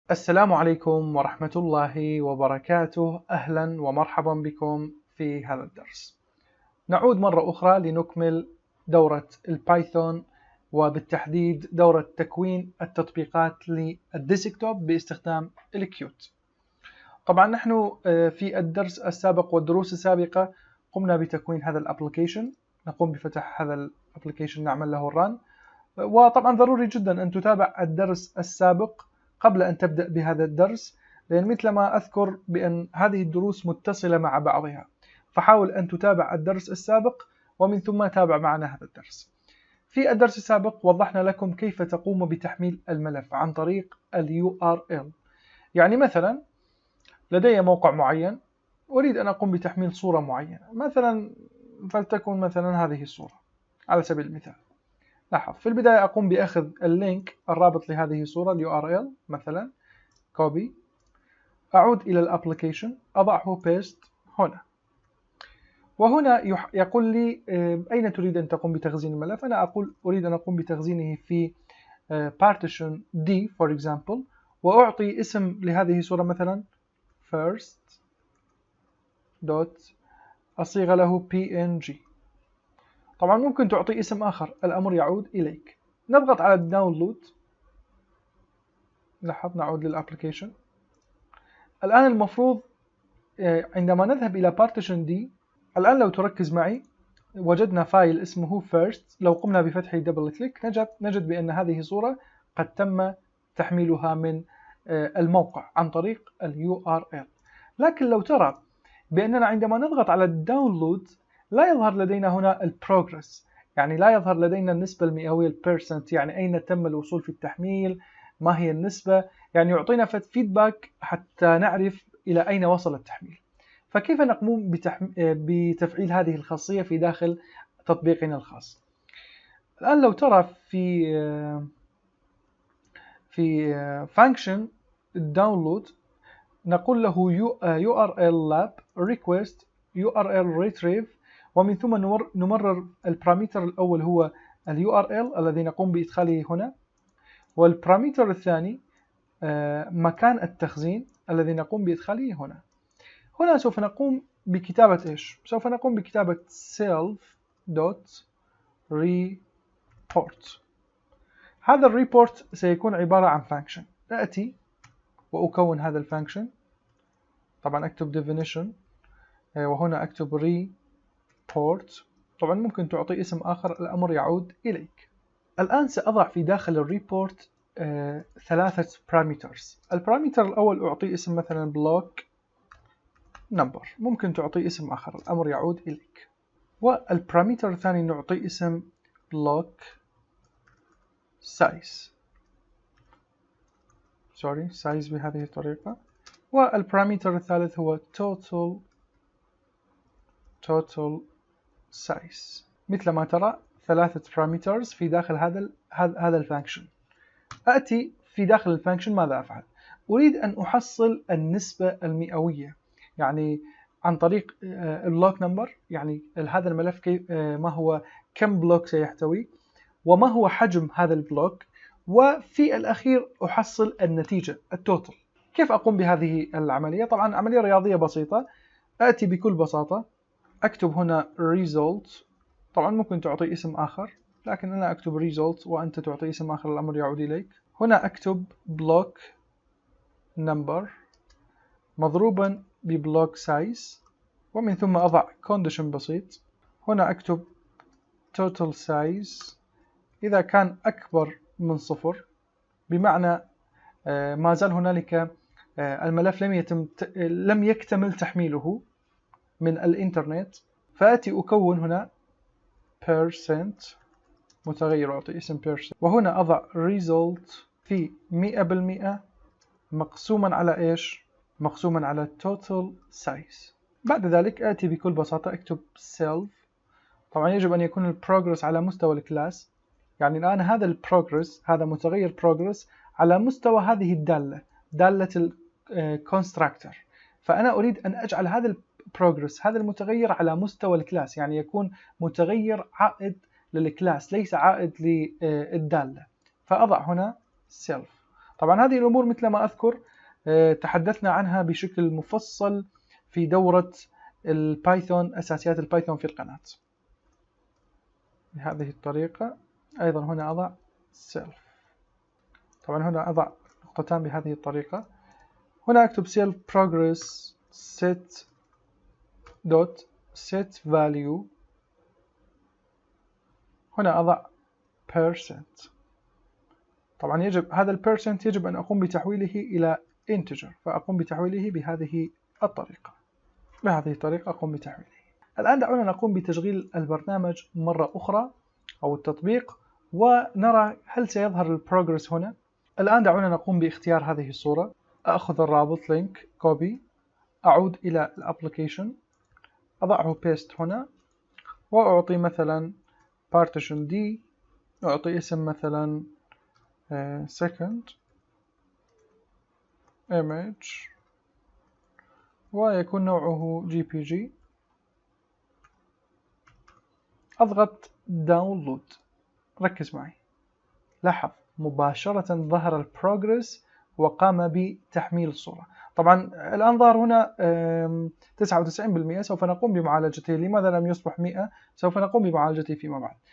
السلام عليكم ورحمة الله وبركاته. أهلا ومرحبا بكم في هذا الدرس. نعود مرة أخرى لنكمل دورة البايثون، وبالتحديد دورة تكوين التطبيقات للديسكتوب باستخدام الكيوت. طبعا نحن في الدرس السابق والدروس السابقة قمنا بتكوين هذا الابليكيشن. نقوم بفتح هذا الابليكيشن، نعمل له ران. وطبعا ضروري جدا أن تتابع الدرس السابق قبل أن تبدأ بهذا الدرس، لأن مثل ما أذكر بأن هذه الدروس متصلة مع بعضها، فحاول أن تتابع الدرس السابق ومن ثم تابع معنا هذا الدرس. في الدرس السابق وضحنا لكم كيف تقوم بتحميل الملف عن طريق ال URL. يعني مثلا لدي موقع معين، أريد أن أقوم بتحميل صورة معينة، مثلا فلتكن مثلا هذه الصورة على سبيل المثال. لاحظ في البداية أقوم بأخذ اللينك الرابط لهذه الصورة URL، مثلا كوبي، أعود إلى الابليكيشن، أضعه بيست هنا، وهنا يقول لي أين تريد أن تقوم بتخزين الملف. أنا أقول أريد أن أقوم بتخزينه في partition D for example، وأعطي اسم لهذه الصورة مثلا first dot، أصيغ له PNG. طبعا ممكن تعطي اسم آخر، الأمر يعود إليك. نضغط على الداونلود، لاحظ نعود للابليكيشن. الآن المفروض عندما نذهب إلى partition D، الآن لو تركز معي وجدنا فايل اسمه first. لو قمنا بفتحه دبل كليك نجد بأن هذه صورة قد تم تحميلها من الموقع عن طريق ال URL. لكن لو ترى بأننا عندما نضغط على الداونلود لا يظهر لدينا هنا البروجرس، يعني لا يظهر لدينا النسبة المئوية البيرسنت، يعني أين تم الوصول في التحميل، ما هي النسبة، يعني يعطينا فيدباك حتى نعرف إلى أين وصل التحميل. فكيف نقوم بتفعيل هذه الخاصية في داخل تطبيقنا الخاص؟ الآن لو ترى في function download نقول له URL lab request URL retrieve، ومن ثم نمرر البارامتر الأول هو ال URL الذي نقوم بإدخاله هنا، والبارامتر الثاني مكان التخزين الذي نقوم بإدخاله هنا. هنا سوف نقوم بكتابة إيش؟ سوف نقوم بكتابة self.report. هذا الريبورت سيكون عبارة عن function. أأتي وأكون هذا الفانكشن، طبعا أكتب definition وهنا أكتب report. طبعا ممكن تعطي اسم آخر، الأمر يعود إليك. الآن سأضع في داخل الريبورت 3 parameters. البارامتر الأول أعطي اسم مثلا block number، ممكن تعطي اسم آخر، الأمر يعود إليك. والبارامتر الثاني نعطي اسم block size بهذه الطريقة. والبارامتر الثالث هو total size. مثل ما ترى 3 parameters في داخل هذا الفانكشن. أأتي في داخل الفانكشن ماذا أفعل؟ أريد أن أحصل النسبة المئوية، يعني عن طريق البلوك نمبر، يعني هذا الملف ما هو كم بلوك سيحتوي، وما هو حجم هذا البلوك، وفي الأخير أحصل النتيجة التوتال. كيف أقوم بهذه العملية؟ طبعا عملية رياضية بسيطة. أأتي بكل بساطة أكتب هنا result، طبعا ممكن تعطي اسم آخر، لكن أنا أكتب result وأنت تعطي اسم آخر، الأمر يعود إليك. هنا أكتب block number مضروبا ببلوك size، ومن ثم أضع condition بسيط. هنا أكتب total size إذا كان أكبر من 0، بمعنى ما زال هنالك الملف لم يكتمل تحميله من الإنترنت. فأتي أكون هنا percent متغير، أعطي اسم percent، وهنا أضع result في 100% مقسوما على إيش؟ مقسوما على total size. بعد ذلك آتي بكل بساطة أكتب self. طبعا يجب أن يكون البروجرس على مستوى الكلاس، يعني الآن هذا البروجرس، هذا متغير progress على مستوى هذه دالة الكونستراكتور. فأنا أريد أن أجعل هذا البروجرس، هذا المتغير على مستوى الكلاس، يعني يكون متغير عائد للكلاس ليس عائد للدالة. فأضع هنا self. طبعا هذه الأمور مثل ما أذكر تحدثنا عنها بشكل مفصل في دورة البايثون، أساسيات البايثون في القناة بهذه الطريقة. أيضا هنا أضع self، طبعا هنا أضع نقطتان بهذه الطريقة. هنا أكتب self progress set value، هنا أضع %. طبعا يجب هذا البيرسنت يجب أن أقوم بتحويله إلى integer، فأقوم بتحويله بهذه الطريقة. بهذه الطريقة أقوم بتحويله. الآن دعونا نقوم بتشغيل البرنامج مرة أخرى أو التطبيق ونرى هل سيظهر البروجرس هنا. الآن دعونا نقوم باختيار هذه الصورة. أخذ الرابط لينك كوبي، أعود إلى الابليكيشن، أضعه paste هنا، وأعطي مثلا partition D، أعطي اسم مثلا second image، ويكون نوعه JPG. أضغط download. ركز معي، لاحظ مباشرة ظهر البروجرس وقام بتحميل الصورة. طبعا الآن ظهر هنا 99%. سوف نقوم بمعالجته. لماذا لم يصبح 100؟ سوف نقوم بمعالجته فيما بعد.